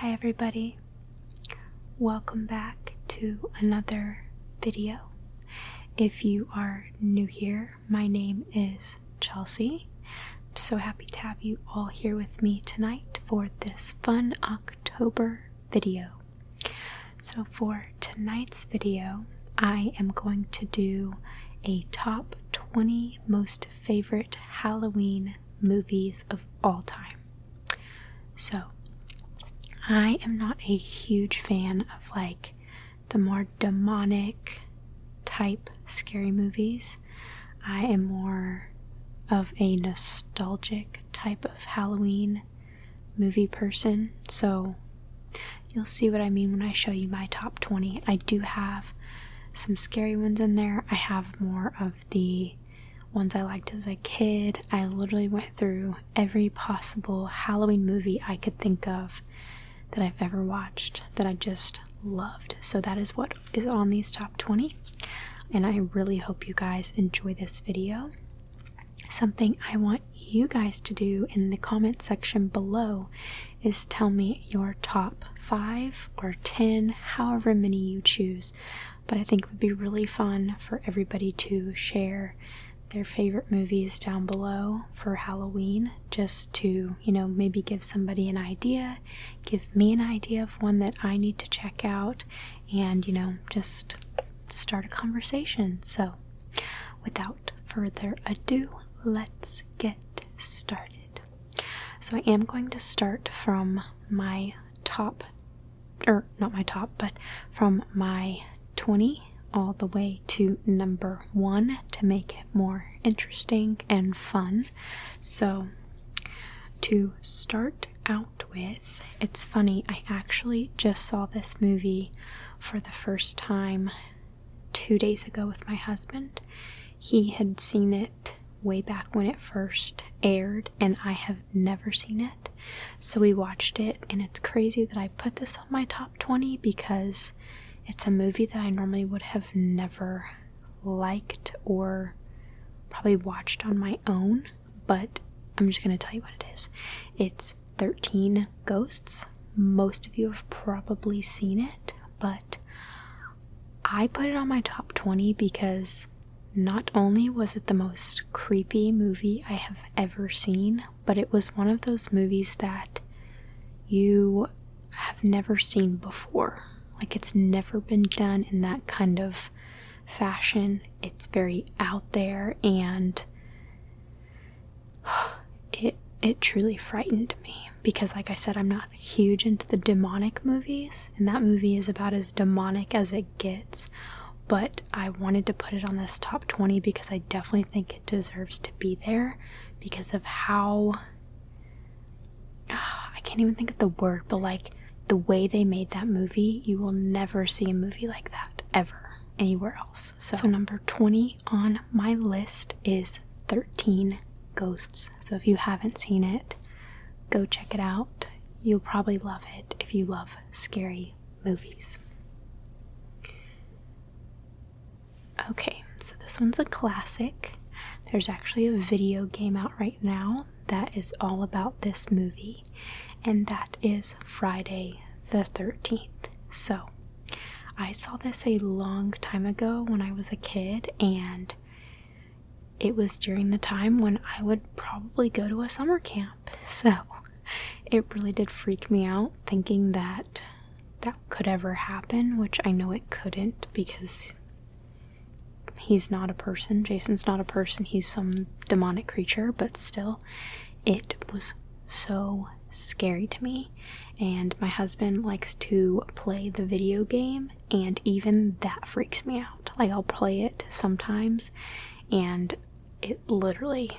Hi everybody, welcome back to another video. If you are new here, my name is Chelsea. I'm so happy to have you all here with me tonight for this fun October video. So for tonight's video, I am going to do a top 20 most favorite Halloween movies of all time. So I am not a huge fan of like the more demonic type scary movies. I am more of a nostalgic type of Halloween movie person. So you'll see what I mean when I show you my top 20. I do have some scary ones in there. I have more of the ones I liked as a kid. I literally went through every possible Halloween movie I could think of that I've ever watched that I just loved. So that is what is on these top 20, and I really hope you guys enjoy this video. Something I want you guys to do in the comment section below is tell me your top 5 or 10, however many you choose, but I think it would be really fun for everybody to share their favorite movies down below for Halloween, just to, maybe give somebody an idea, give me an idea of one that I need to check out, and, just start a conversation. So, without further ado, let's get started. So I am going to start from my top, or not my top, but from my 20 all the way to number 1 to make it more interesting and fun. So to start out with, it's funny, I actually just saw this movie for the first time 2 days ago with my husband. He had seen it way back when it first aired, and I have never seen it. So we watched it, and it's crazy that I put this on my top 20 because it's a movie that I normally would have never liked or probably watched on my own, but I'm just going to tell you what it is. It's 13 Ghosts. Most of you have probably seen it, but I put it on my top 20 because not only was it the most creepy movie I have ever seen, but it was one of those movies that you have never seen before. Like, it's never been done in that kind of fashion. It's very out there, and it truly frightened me because, like I said, I'm not huge into the demonic movies, and that movie is about as demonic as it gets. But I wanted to put it on this top 20 because I definitely think it deserves to be there because of how I can't even think of the word, but like the way they made that movie. You will never see a movie like that ever anywhere else. So number 20 on my list is 13 Ghosts. So if you haven't seen it, go check it out. You'll probably love it if you love scary movies. Okay, so this one's a classic. There's actually a video game out right now that is all about this movie, and that is Friday the 13th. So I saw this a long time ago when I was a kid, and it was during the time when I would probably go to a summer camp. So it really did freak me out thinking that that could ever happen, which I know it couldn't because he's not a person. Jason's not a person. He's some demonic creature, but still, it was so scary to me. And my husband likes to play the video game, and even that freaks me out. Like, I'll play it sometimes, and it literally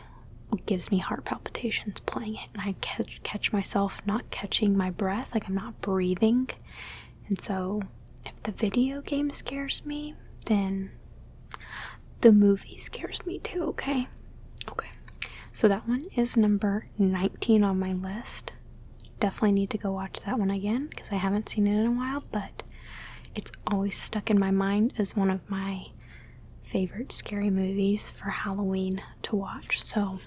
gives me heart palpitations playing it, and I catch myself not catching my breath, like I'm not breathing. And so if the video game scares me, then the movie scares me too. Okay, so that one is number 19 on my list. Definitely need to go watch that one again because I haven't seen it in a while, but it's always stuck in my mind as one of my favorite scary movies for Halloween to watch. So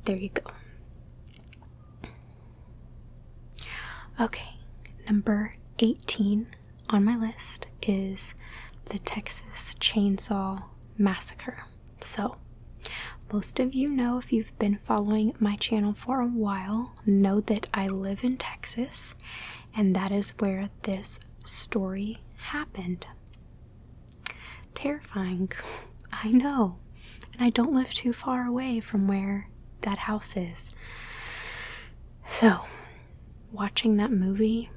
there you go. Okay, number 18 on my list is the Texas Chainsaw Massacre. So, most of you know, if you've been following my channel for a while, know that I live in Texas, and that is where this story happened. Terrifying, I know, and I don't live too far away from where that house is. So, watching that movie,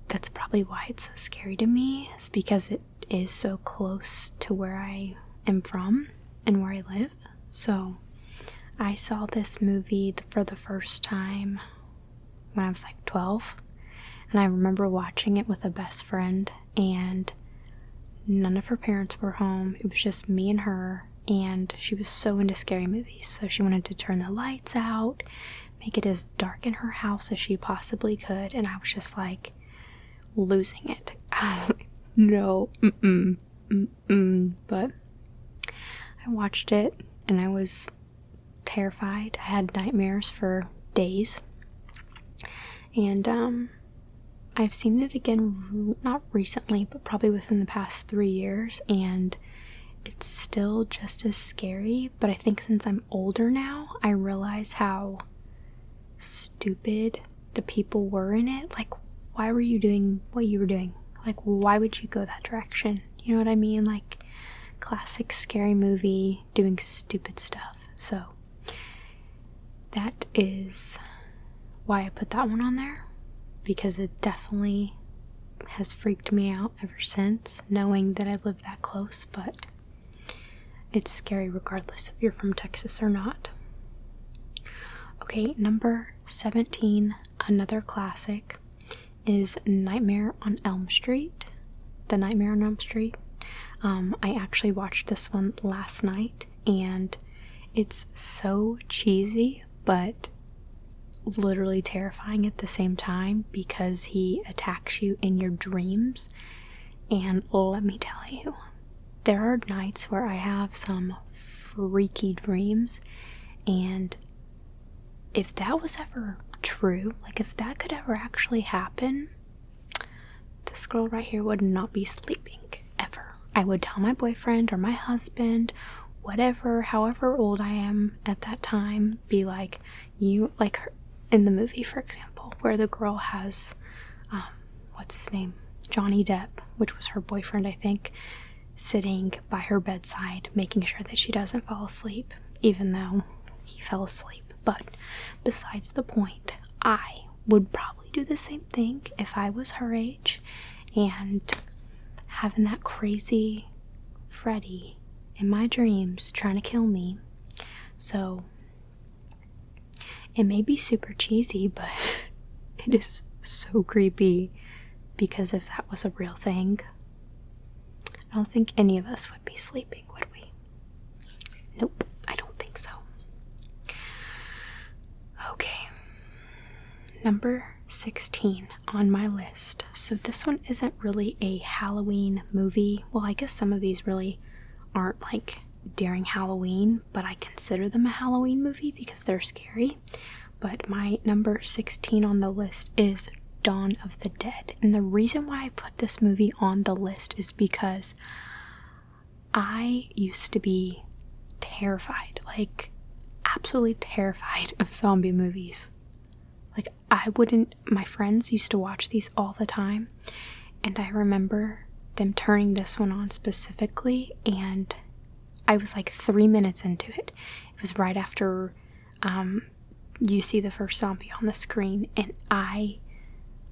that's probably why it's so scary to me, is because it is so close to where I am from and where I live. So I saw this movie for the first time when I was like 12, and I remember watching it with a best friend, and none of her parents were home. It was just me and her, and she was so into scary movies, so she wanted to turn the lights out, make it as dark in her house as she possibly could, and I was just like losing it. I was like, no, but I watched it and I was terrified. I had nightmares for days, and I've seen it again, not recently, but probably within the past 3 years, and it's still just as scary. But I think since I'm older now, I realize how stupid the people were in it. Like, why were you doing what you were doing? Like, why would you go that direction? You know what I mean? Like, classic scary movie doing stupid stuff. So that is why I put that one on there, because it definitely has freaked me out ever since, knowing that I live that close. But it's scary regardless if you're from Texas or not. Okay, number 17, another classic, is Nightmare on Elm Street. The Nightmare on Elm Street. I actually watched this one last night, and it's so cheesy, but literally terrifying at the same time, because he attacks you in your dreams. And let me tell you, there are nights where I have some freaky dreams, and if that was ever true, like if that could ever actually happen, this girl right here would not be sleeping ever. I would tell my boyfriend or my husband, whatever, however old I am at that time, be like, you, like her, in the movie, for example, where the girl has, what's his name? Johnny Depp, which was her boyfriend, I think, sitting by her bedside, making sure that she doesn't fall asleep, even though he fell asleep. But besides the point, I would probably do the same thing if I was her age, and having that crazy Freddy in my dreams trying to kill me. So it may be super cheesy, but it is so creepy, because if that was a real thing, I don't think any of us would be sleeping, would we? Nope, I don't think so. Okay, number 16 on my list. So this one isn't really a Halloween movie. Well, I guess some of these really aren't like during Halloween, but I consider them a Halloween movie because they're scary. But my number 16 on the list is Dawn of the Dead. And the reason why I put this movie on the list is because I used to be terrified, like absolutely terrified of zombie movies. Like, my friends used to watch these all the time, and I remember them turning this one on specifically, and I was like 3 minutes into it. It was right after you see the first zombie on the screen, and I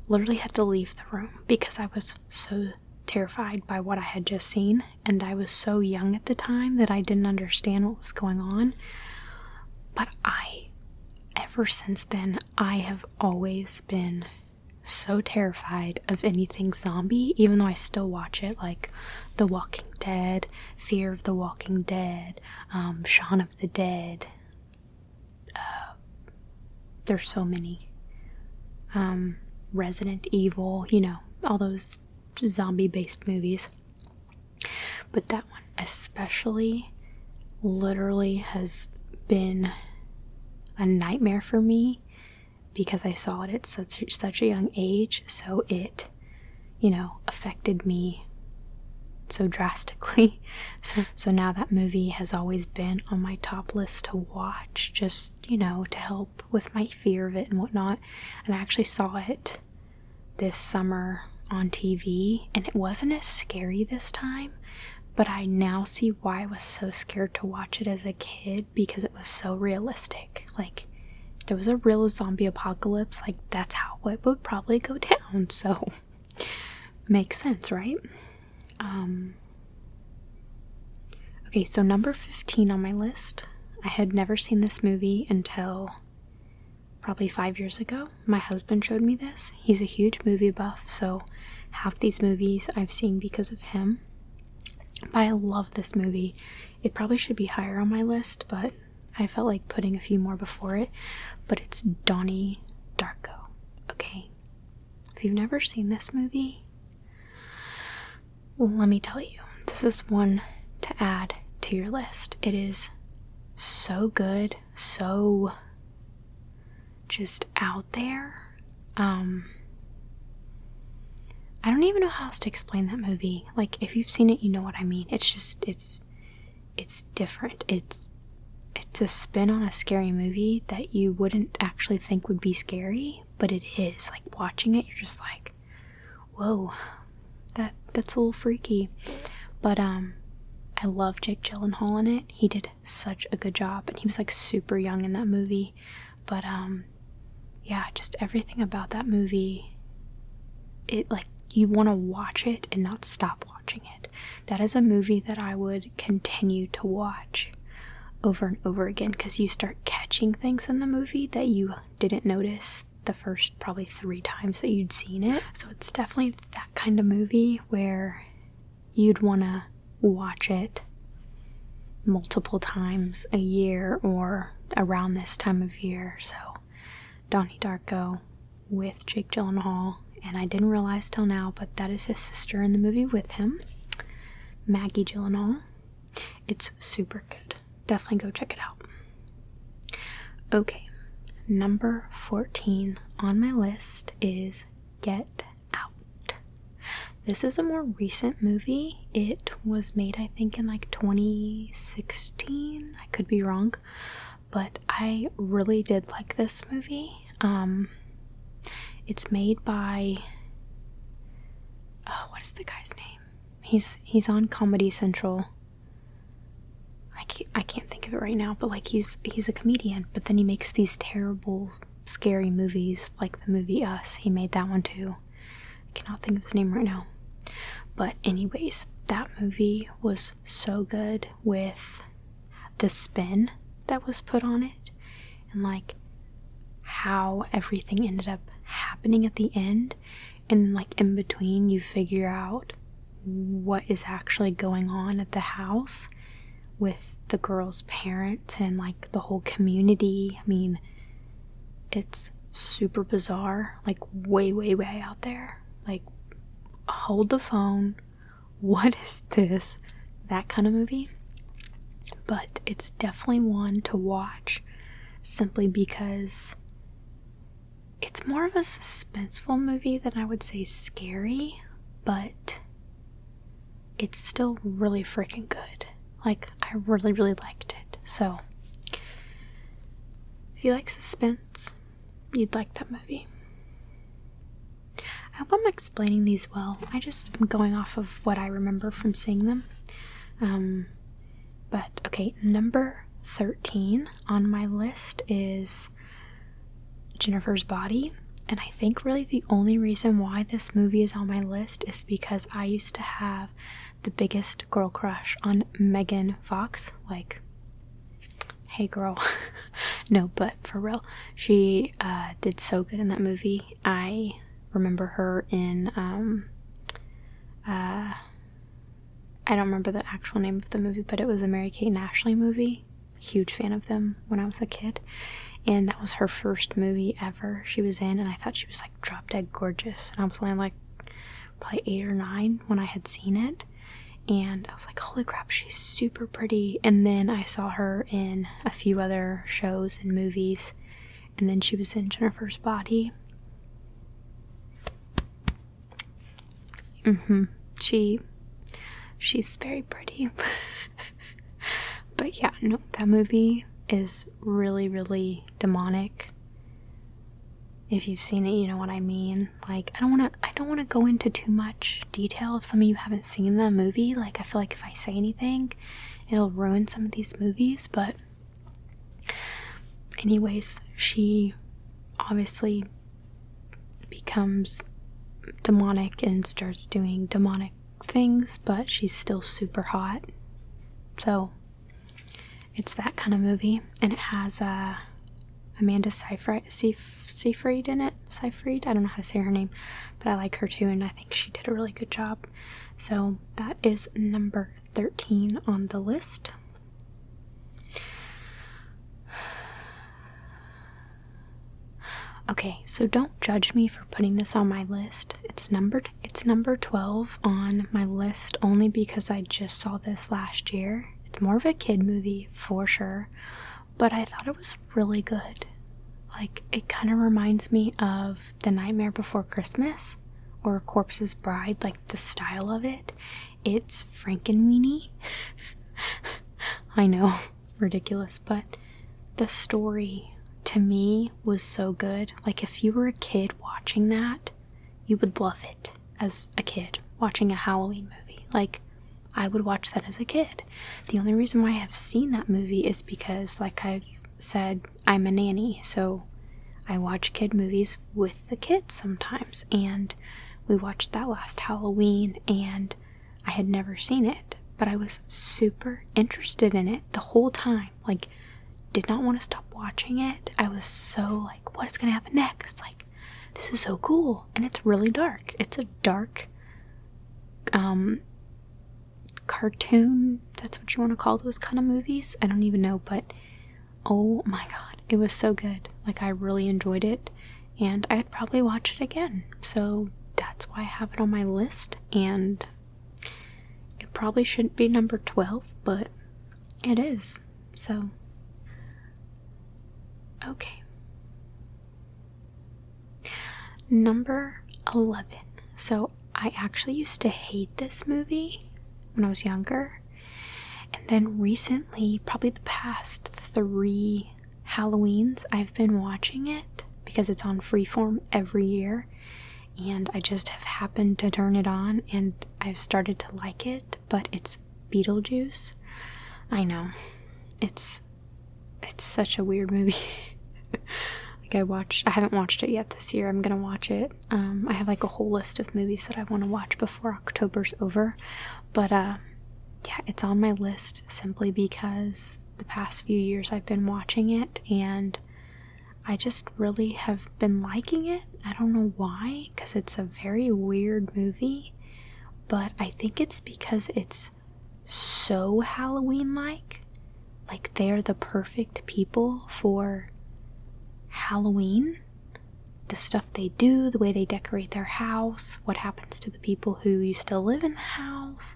literally had to leave the room because I was so terrified by what I had just seen, and I was so young at the time that I didn't understand what was going on. But ever since then, I have always been so terrified of anything zombie, even though I still watch it, like The Walking Dead, Fear of the Walking Dead, Shaun of the Dead. There's so many. Resident Evil, you know, all those zombie-based movies. But that one especially literally has been a nightmare for me because I saw it at such a young age, so it, affected me so drastically. So now that movie has always been on my top list to watch, just, to help with my fear of it and whatnot. And I actually saw it this summer on TV, and it wasn't as scary this time, but I now see why I was so scared to watch it as a kid, because it was so realistic. Like, if there was a real zombie apocalypse, like, that's how it would probably go down. So makes sense, right? Okay, so number 15 on my list. I had never seen this movie until probably 5 years ago. My husband showed me this. He's a huge movie buff, so half these movies I've seen because of him. But I love this movie. It probably should be higher on my list, but I felt like putting a few more before it. But it's Donnie Darko. Okay, if you've never seen this movie, let me tell you, this is one to add to your list. It is so good, so just out there. I don't even know how else to explain that movie. Like, if you've seen it, you know what I mean. It's just, it's different. It's a spin on a scary movie that you wouldn't actually think would be scary, but it is. Like, watching it, you're just like, whoa, that's a little freaky. But I love Jake Gyllenhaal in it. He did such a good job, and he was like super young in that movie. But yeah, just everything about that movie, it, like, you want to watch it and not stop watching it. That is a movie that I would continue to watch over and over again, because you start catching things in the movie that you didn't notice the first probably 3 times that you'd seen it. So it's definitely that kind of movie where you'd want to watch it multiple times a year or around this time of year. So Donnie Darko with Jake Gyllenhaal, and I didn't realize till now, but that is his sister in the movie with him, Maggie Gyllenhaal. It's super good. Definitely go check it out. Okay, number 14 on my list is Get Out. This is a more recent movie. It was made, I think, in like 2016. I could be wrong, but I really did like this movie. It's made by, what is the guy's name? He's on Comedy Central. I can't think of it right now, but like he's a comedian, but then he makes these terrible, scary movies, like the movie Us. He made that one too. I cannot think of his name right now. But anyways, that movie was so good with the spin that was put on it, and like how everything ended up happening at the end, and like in between you figure out what is actually going on at the house with the girl's parents and like the whole community. I mean, it's super bizarre, like way out there. Like, hold the phone, what is this? That kind of movie. But it's definitely one to watch, simply because it's more of a suspenseful movie than I would say scary, but it's still really freaking good. Like, I really liked it. So if you like suspense, you'd like that movie. I hope I'm explaining these well. I just am going off of what I remember from seeing them. But okay, number 13 on my list is Jennifer's Body. And I think really the only reason why this movie is on my list is because I used to have the biggest girl crush on Megan Fox. Like, hey girl. No, but for real, she did so good in that movie. I remember her in I don't remember the actual name of the movie, but it was a Mary-Kate and Ashley movie. Huge fan of them when I was a kid, and that was her first movie ever she was in, and I thought she was like drop dead gorgeous, and I was only like probably 8 or 9 when I had seen it, and I was like, holy crap, she's super pretty. And then I saw her in a few other shows and movies, and then she was in Jennifer's Body. She's very pretty. But yeah, no, that movie is really, really demonic. If you've seen it, you know what I mean. Like, I don't want to go into too much detail if some of you haven't seen the movie. Like, I feel like if I say anything, it'll ruin some of these movies. But anyways, she obviously becomes demonic and starts doing demonic things, but she's still super hot. So it's that kind of movie, and it has Amanda Seyfried in it. Seyfried? I don't know how to say her name, but I like her too, and I think she did a really good job. So that is number 13 on the list. Okay, so don't judge me for putting this on my list. It's number 12 on my list only because I just saw this last year. It's more of a kid movie for sure, but I thought it was really good. Like, it kind of reminds me of The Nightmare Before Christmas or Corpse's Bride, like the style of it. It's Frankenweenie. I know, ridiculous, but the story to me was so good. Like, if you were a kid watching that, you would love it as a kid watching a Halloween movie. Like, I would watch that as a kid. The only reason why I have seen that movie is because, like I've said, I'm a nanny, so I watch kid movies with the kids sometimes, and we watched that last Halloween, and I had never seen it, but I was super interested in it the whole time. Like, did not want to stop watching it. I was so like, what is going to happen next? Like, this is so cool, and it's really dark. It's a dark cartoon, that's what you want to call those kind of movies. I don't even know, but oh my god, it was so good. Like, I really enjoyed it, and I'd probably watch it again. So that's why I have it on my list, and it probably shouldn't be number 12, but it is. So okay, number 11. So I actually used to hate this movie when I was younger, and then recently, probably the past 3 Halloweens, I've been watching it because it's on Freeform every year, and I just have happened to turn it on, and I've started to like it. But it's Beetlejuice. I know, it's such a weird movie. Like, I haven't watched it yet this year. I'm gonna watch it. I have like a whole list of movies that I want to watch before October's over. But yeah, it's on my list simply because the past few years I've been watching it, and I just really have been liking it. I don't know why, because it's a very weird movie, but I think it's because it's so Halloween-like. Like, they're the perfect people for Halloween. The stuff they do, the way they decorate their house, what happens to the people who used to live in the house,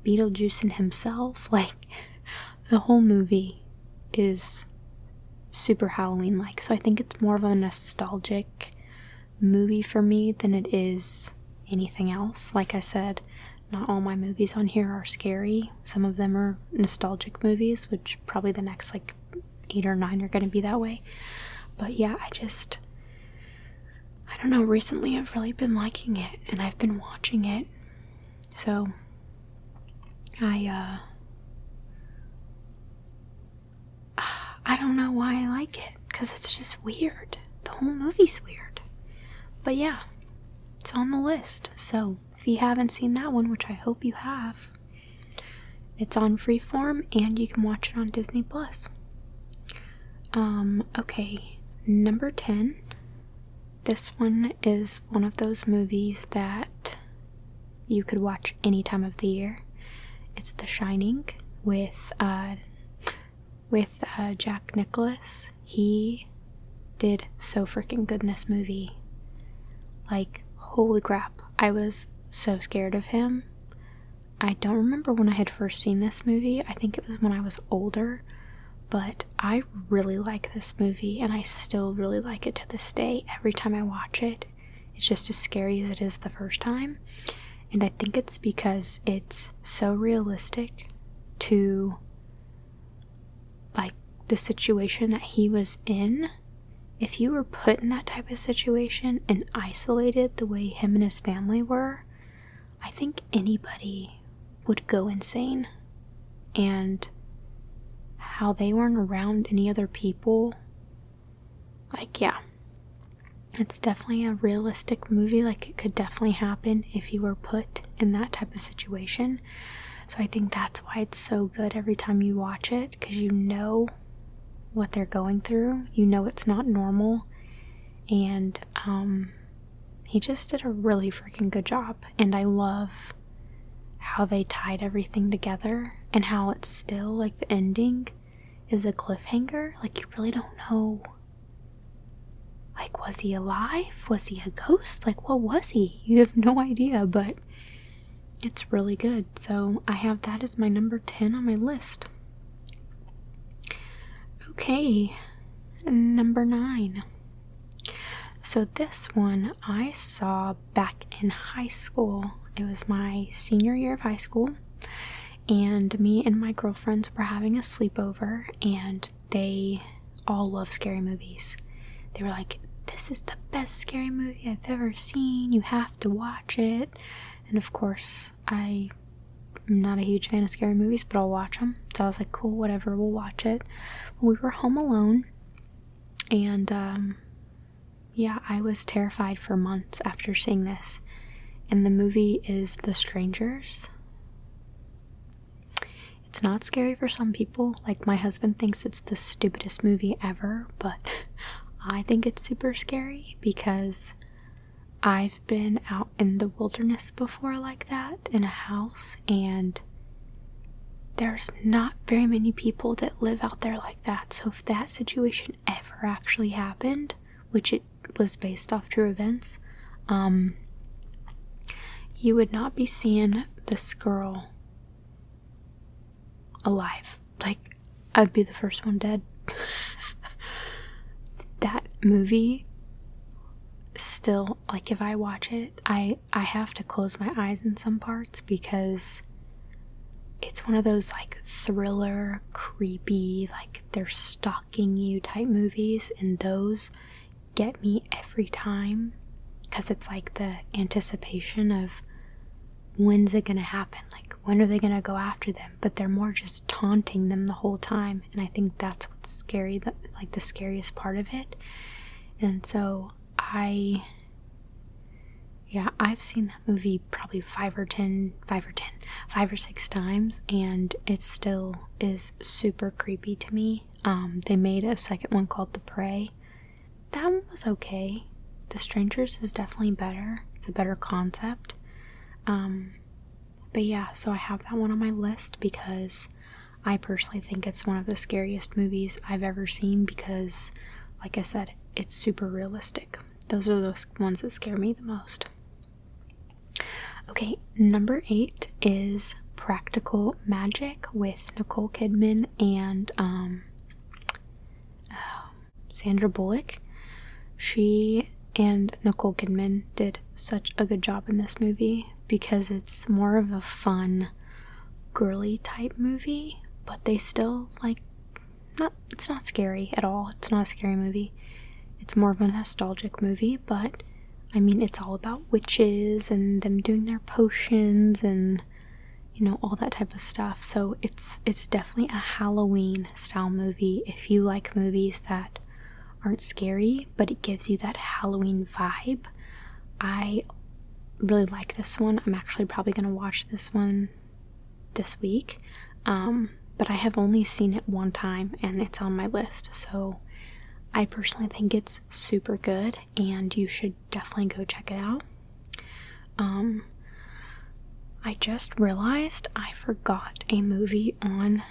Beetlejuice and himself. Like, the whole movie is super Halloween-like. So I think it's more of a nostalgic movie for me than it is anything else. Like I said, not all my movies on here are scary. Some of them are nostalgic movies, which probably the next like 8 or 9 are going to be that way. But yeah, I don't know, recently I've really been liking it, and I've been watching it. So I don't know why I like it, because it's just weird. The whole movie's weird. But yeah, it's on the list. So if you haven't seen that one, which I hope you have, it's on Freeform, and you can watch it on Disney+. Okay, number 10. This one is one of those movies that you could watch any time of the year. It's The Shining with Jack Nicklaus. He did so freaking good in this movie. Like, holy crap, I was so scared of him. I don't remember when I had first seen this movie. I think it was when I was older, but I really like this movie, and I still really like it to this day. Every time I watch it, it's just as scary as it is the first time. And I think it's because it's so realistic to, like, the situation that he was in. If you were put in that type of situation and isolated the way him and his family were, I think anybody would go insane. And how they weren't around any other people, like, yeah, it's definitely a realistic movie. Like, it could definitely happen if you were put in that type of situation. So I think that's why it's so good every time you watch it, because you know what they're going through. You know it's not normal. And he just did a really freaking good job. And I love how they tied everything together, and how it's still, like, the ending is a cliffhanger. Like, you really don't know, like, was he alive? Was he a ghost? Like, what was he? You have no idea, but it's really good. So I have that as my number 10 on my list. Okay, number 9. So this one I saw back in high school. It was my senior year of high school, and me and my girlfriends were having a sleepover, and they all love scary movies. They were like, this is the best scary movie I've ever seen. You have to watch it. And of course, I'm not a huge fan of scary movies, but I'll watch them. So I was like, cool, whatever, we'll watch it. We were home alone, and yeah, I was terrified for months after seeing this. And the movie is The Strangers. It's not scary for some people. Like, my husband thinks it's the stupidest movie ever, but I think it's super scary because I've been out in the wilderness before like that, in a house, and there's not very many people that live out there like that. So if that situation ever actually happened, which it was based off true events, you would not be seeing this girl alive. Like, I'd be the first one dead. That movie still, like, if I watch it, I have to close my eyes in some parts, because it's one of those, like, thriller, creepy, like, they're stalking you type movies, and those get me every time, because it's like the anticipation of, when's it gonna happen? Like, when are they gonna go after them? But they're more just taunting them the whole time, and I think that's what's scary, like the scariest part of it. And so I've seen that movie probably 5 or 6 times, and it still is super creepy to me. They made a second one called The Prey. That one was okay. The Strangers is definitely better. It's a better concept. But yeah, so I have that one on my list because I personally think it's one of the scariest movies I've ever seen, because, like I said, it's super realistic. Those are those ones that scare me the most. Okay, number 8 is Practical Magic with Nicole Kidman and Sandra Bullock. She and Nicole Kidman did such a good job in this movie, because it's more of a fun, girly type movie, but they still, like, it's not scary at all. It's not a scary movie. It's more of a nostalgic movie, but I mean, it's all about witches and them doing their potions and, you know, all that type of stuff. So it's definitely a Halloween style movie if you like movies that aren't scary, but it gives you that Halloween vibe. I really like this one. I'm actually probably going to watch this one this week, but I have only seen it one time, and it's on my list, so I personally think it's super good, and you should definitely go check it out. I just realized I forgot a movie on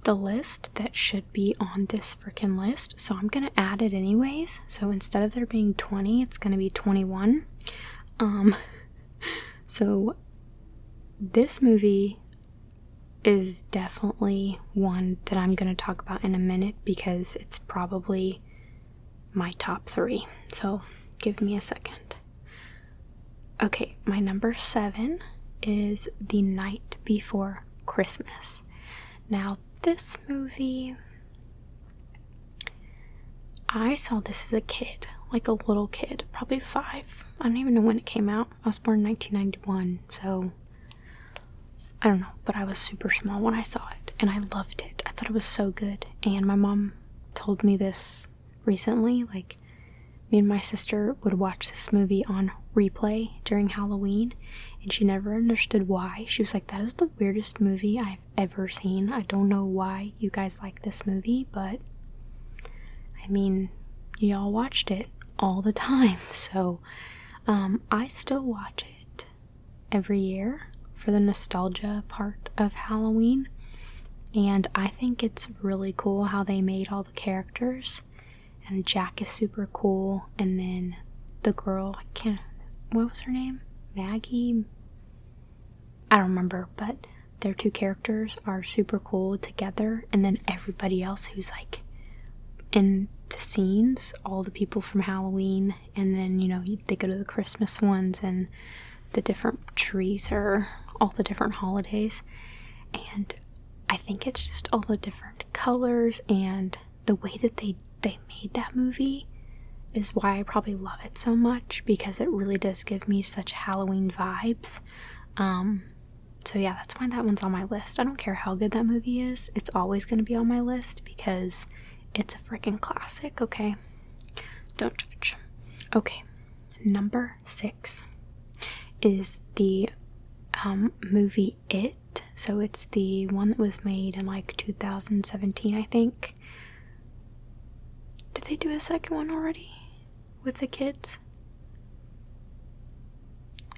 the list that should be on this freaking list, so I'm gonna add it anyways. So instead of there being 20, it's gonna be 21. So this movie is definitely one that I'm going to talk about in a minute because it's probably my top 3. So give me a second. Okay, my number 7 is The Night Before Christmas. Now, this movie, I saw this as a kid, like a little kid, probably 5. I don't even know when it came out. I was born in 1991, so I don't know, but I was super small when I saw it, and I loved it. I thought it was so good, and my mom told me this recently, like, me and my sister would watch this movie on replay during Halloween, and she never understood why. She was like, that is the weirdest movie I've ever seen. I don't know why you guys like this movie, but, I mean, y'all watched it all the time, so, I still watch it every year for the nostalgia part of Halloween, and I think it's really cool how they made all the characters, and Jack is super cool, and then the girl, what was her name? Maggie? I don't remember, but their 2 characters are super cool together, and then everybody else who's like in the scenes, all the people from Halloween, and then, you know, they go to the Christmas ones, and the different trees are all the different holidays, and I think it's just all the different colors and the way that they made that movie is why I probably love it so much, because it really does give me such Halloween vibes. So yeah, that's why that one's on my list. I don't care how good that movie is, it's always going to be on my list because it's a freaking classic, okay? Don't judge. Okay, number 6 is the movie It. So it's the one that was made in like 2017, I think. Did they do a second one already with the kids?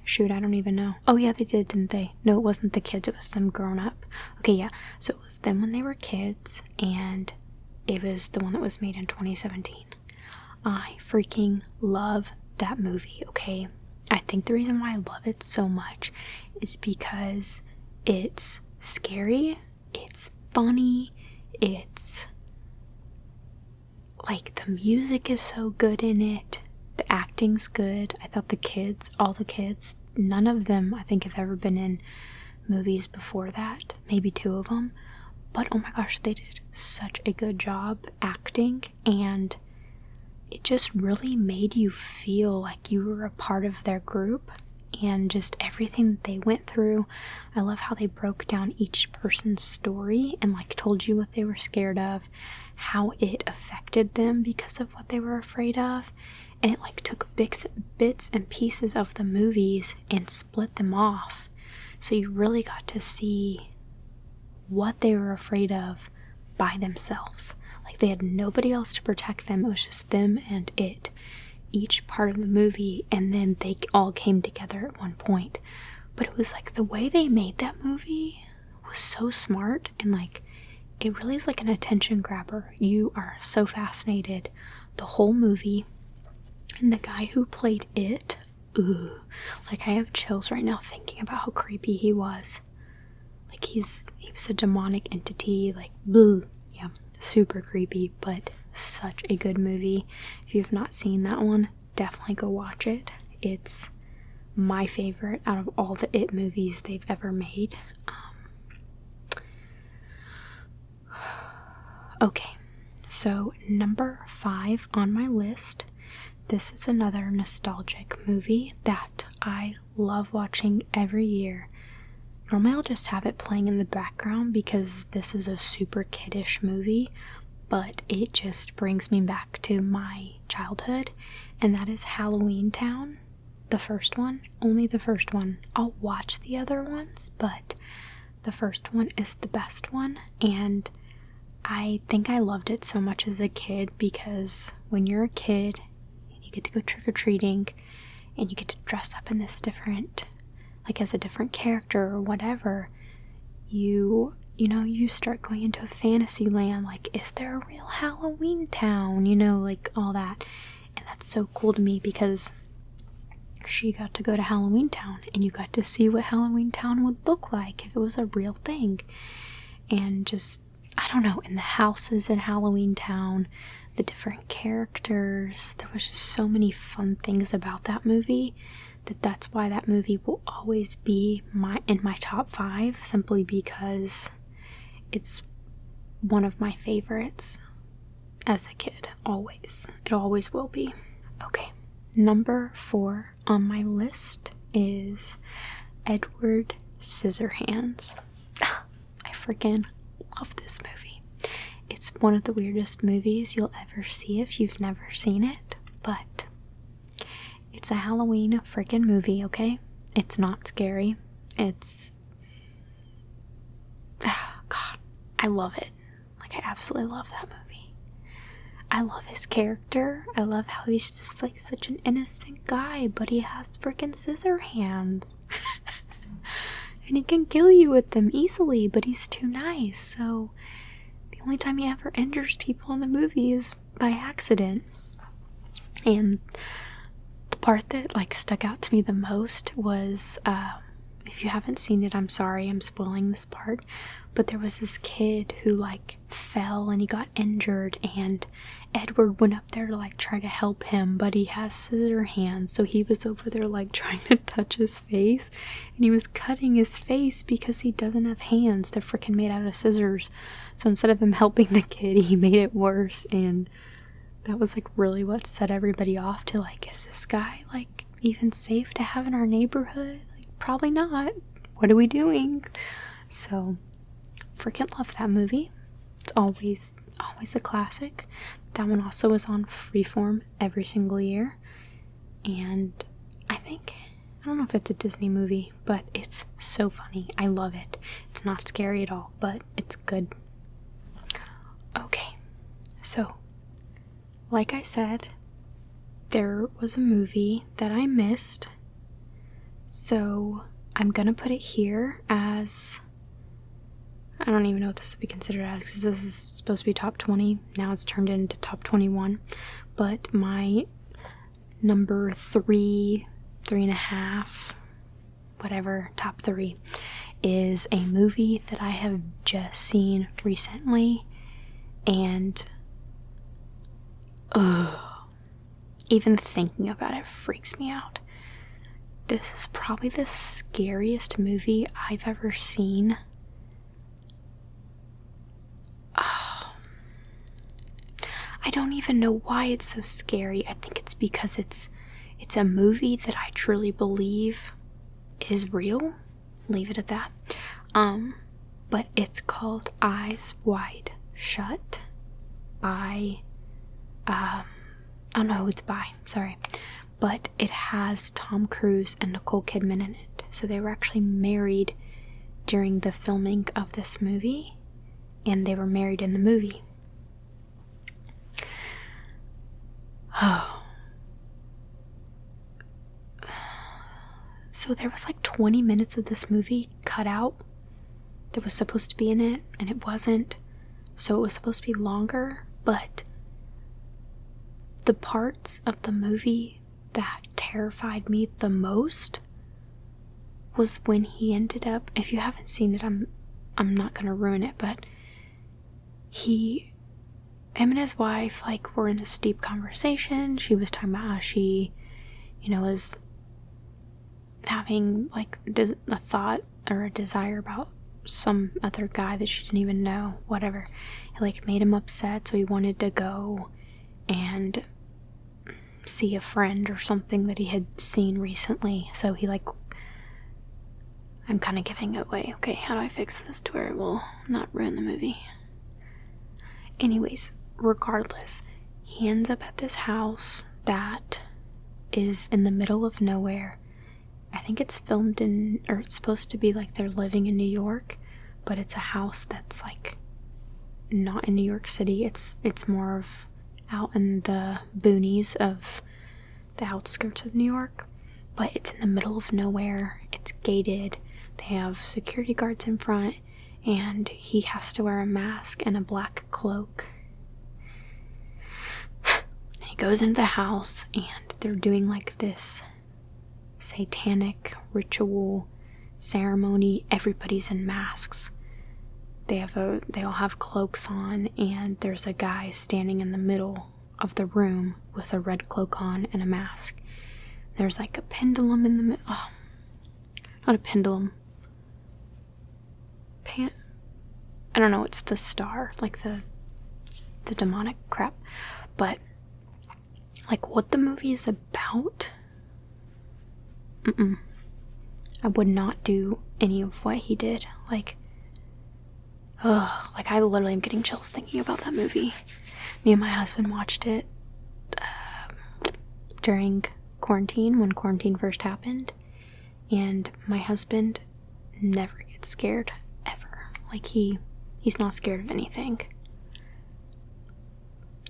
Shoot, I don't even know. Oh yeah, they did, didn't they? No, it wasn't the kids, it was them grown up. Okay, yeah, so it was them when they were kids, and it was the one that was made in 2017. I freaking love that movie, okay? I think the reason why I love it so much is because it's scary, it's funny, it's like the music is so good in it, the acting's good. I thought all the kids, none of them I think have ever been in movies before that, maybe 2 of them, but oh my gosh, they did such a good job acting, and it just really made you feel like you were a part of their group and just everything that they went through. I love how they broke down each person's story and like told you what they were scared of, how it affected them because of what they were afraid of, and it like took bits and pieces of the movies and split them off, so you really got to see what they were afraid of by themselves. Like they had nobody else to protect them, it was just them and it, each part of the movie, and then they all came together at one point. But it was like the way they made that movie was so smart, and like it really is like an attention grabber. You are so fascinated the whole movie, and the guy who played it, ooh, like I have chills right now thinking about how creepy he was. Like he was a demonic entity, like blue. Yeah, super creepy, but such a good movie. If you have not seen that one, definitely go watch it. It's my favorite out of all the It movies they've ever made. Okay, so number 5 on my list. This is another nostalgic movie that I love watching every year. Normally I'll just have it playing in the background because this is a super kiddish movie, but it just brings me back to my childhood, and that is Halloween Town, the first one, only the first one. I'll watch the other ones, but the first one is the best one, and I think I loved it so much as a kid because when you're a kid and you get to go trick-or-treating and you get to dress up in this different, like as a different character or whatever, you start going into a fantasy land, like, is there a real Halloween town, like all that. And that's so cool to me because she got to go to Halloween Town, and you got to see what Halloween Town would look like if it was a real thing. And just, I don't know, in the houses in Halloween Town, the different characters, there was just so many fun things about that movie that's why that movie will always be in my top 5, simply because it's one of my favorites as a kid. Always. It always will be. Okay, number 4 on my list is Edward Scissorhands. I freaking love this movie. It's one of the weirdest movies you'll ever see if you've never seen it, but it's a Halloween freaking movie, okay? It's not scary. It's... God, I love it. Like, I absolutely love that movie. I love his character. I love how he's just, like, such an innocent guy, but he has freaking scissor hands. And he can kill you with them easily, but he's too nice, so the only time he ever injures people in the movie is by accident. And the part that, like, stuck out to me the most was, if you haven't seen it, I'm sorry, I'm spoiling this part, but there was this kid who, like, fell and he got injured, and Edward went up there to, like, try to help him, but he has scissor hands, so he was over there, like, trying to touch his face, and he was cutting his face because he doesn't have hands. They're freaking made out of scissors. So instead of him helping the kid, he made it worse, and that was, like, really what set everybody off to, like, is this guy, like, even safe to have in our neighborhood? Like, probably not. What are we doing? So, freaking love that movie. It's always a classic. That one also is on Freeform every single year. And I don't know if it's a Disney movie, but it's so funny. I love it. It's not scary at all, but it's good. Okay, so like I said, there was a movie that I missed, so I'm gonna put it here as, I don't even know what this would be considered as, because this is supposed to be top 20, now it's turned into top 21, but my number 3.5, whatever, top 3, is a movie that I have just seen recently, and even thinking about it freaks me out. This is probably the scariest movie I've ever seen. I don't even know why it's so scary. I think it's because it's a movie that I truly believe is real. Leave it at that. But it's called Eyes Wide Shut by, I don't know who it's by, sorry, but it has Tom Cruise and Nicole Kidman in it. So they were actually married during the filming of this movie, and they were married in the movie. Oh. So there was like 20 minutes of this movie cut out that was supposed to be in it, and it wasn't. So it was supposed to be longer, but the parts of the movie that terrified me the most was when he ended up, if you haven't seen it, I'm not gonna ruin it, but him and his wife, like, were in this deep conversation. She was talking about how she, was having, like, a thought or a desire about some other guy that she didn't even know, whatever. It, like, made him upset, so he wanted to go and see a friend or something that he had seen recently. So he, like, I'm kind of giving it away. Okay, how do I fix this to where it will not ruin the movie? Anyways, regardless, he ends up at this house that is in the middle of nowhere. I think it's filmed or it's supposed to be like they're living in New York, but it's a house that's, like, not in New York City. It's more of out in the boonies of the outskirts of New York, but it's in the middle of nowhere. It's gated. They have security guards in front, and he has to wear a mask and a black cloak. He goes into the house, and they're doing, like, this satanic ritual ceremony. Everybody's in masks. They all have cloaks on, and there's a guy standing in the middle of the room with a red cloak on and a mask. There's like a pendulum in the middle. Oh, not a pendulum. I don't know, it's the star, like the demonic crap. But like what the movie is about, I would not do any of what he did. Like I literally am getting chills thinking about that movie. Me and my husband watched it during quarantine, when quarantine first happened, and my husband never gets scared, ever. Like he's not scared of anything.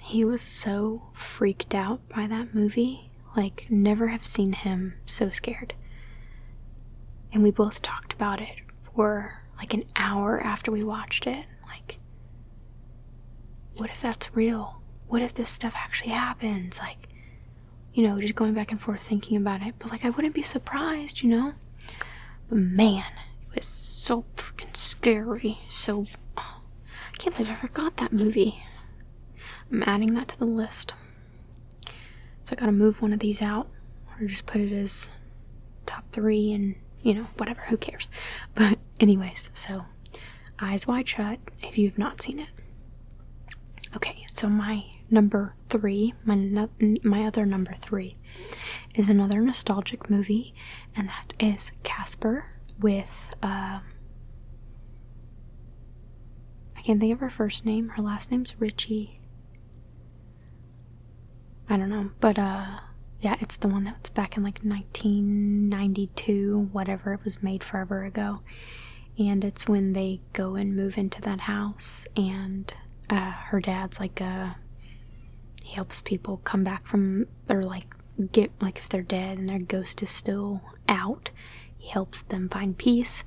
He was so freaked out by that movie. Like, never have seen him so scared. And we both talked about it for like an hour after we watched it. Like, what if that's real? What if this stuff actually happens? Like, you know, just going back and forth thinking about it. But like, I wouldn't be surprised, you know? But man, it was so freaking scary. So, I can't believe I forgot that movie. I'm adding that to the list. So I gotta move one of these out, or just put it as top 3 and, you know, whatever, who cares. But anyways, so Eyes Wide Shut, if you've not seen it. Okay, so my number 3, my other number 3 is another nostalgic movie, and that is Casper with, I can't think of her first name. Her last name's Richie. I don't know, but yeah, it's the one that's back in like 1992, whatever. It was made forever ago, and it's when they go and move into that house, and her dad's like he helps people come back from, or like get, like if they're dead and their ghost is still out, he helps them find peace.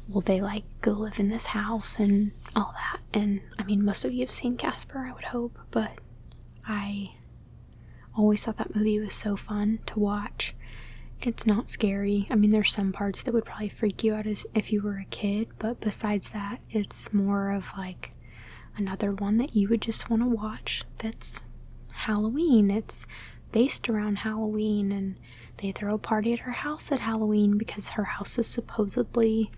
Well, they like go live in this house and all that, and I mean, most of you have seen Casper, I would hope, but I always thought that movie was so fun to watch. It's not scary. I mean, there's some parts that would probably freak you out as if you were a kid, but besides that, it's more of like another one that you would just want to watch that's Halloween. It's based around Halloween, and they throw a party at her house at Halloween because her house is supposedly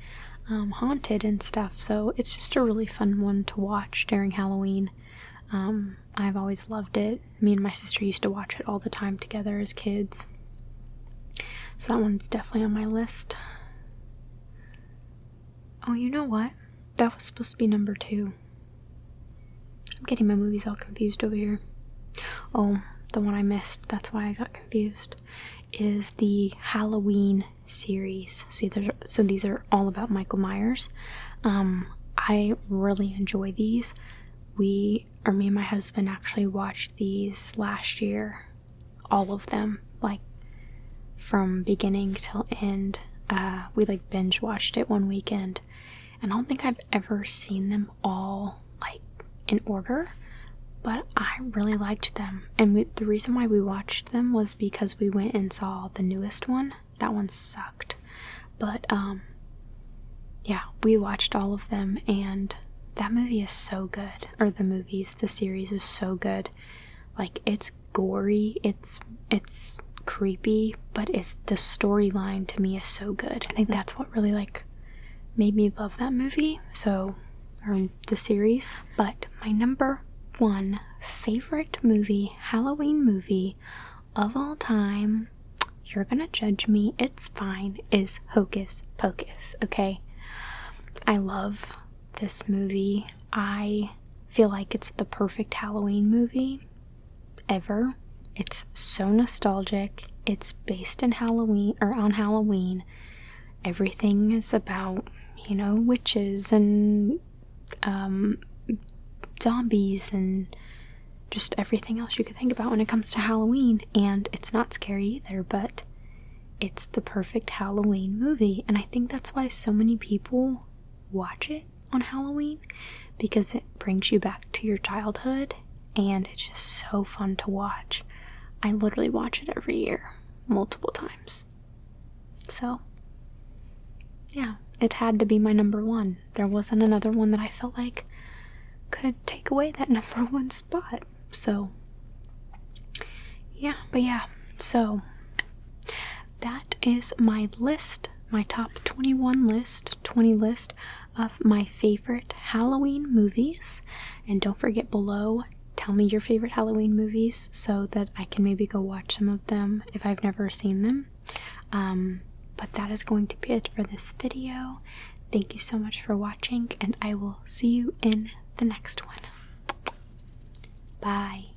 haunted and stuff. So it's just a really fun one to watch during Halloween. I've always loved it. Me and my sister used to watch it all the time together as kids. So that one's definitely on my list. Oh, you know what? That was supposed to be number 2. I'm getting my movies all confused over here. Oh, the one I missed, that's why I got confused, is the Halloween series. So these are all about Michael Myers. I really enjoy these. Me and my husband actually watched these last year, all of them, like from beginning till end. We like binge watched it one weekend, and I don't think I've ever seen them all like in order, but I really liked them. And the reason why we watched them was because we went and saw the newest one. That one sucked, but yeah, we watched all of them, and that movie is so good. Or the series is so good. Like, it's gory, it's creepy, but it's the storyline to me is so good. I think that's what really like made me love that movie, or the series. But my number 1 favorite movie, Halloween movie of all time, you're gonna judge me, it's fine, is Hocus Pocus, okay? I love this movie. I feel like it's the perfect Halloween movie ever. It's so nostalgic. It's based in Halloween, or on Halloween. Everything is about, you know, witches and zombies and just everything else you could think about when it comes to Halloween. And it's not scary either, but it's the perfect Halloween movie. And I think that's why so many people watch it on Halloween, because it brings you back to your childhood, and it's just so fun to watch. I literally watch it every year, multiple times. So, yeah, it had to be my number one. There wasn't another one that I felt like could take away that number one spot. So, yeah, but yeah, so that is my list, my top 20 list of my favorite Halloween movies. And don't forget below, tell me your favorite Halloween movies so that I can maybe go watch some of them if I've never seen them. But that is going to be it for this video. Thank you so much for watching, and I will see you in the next one. Bye.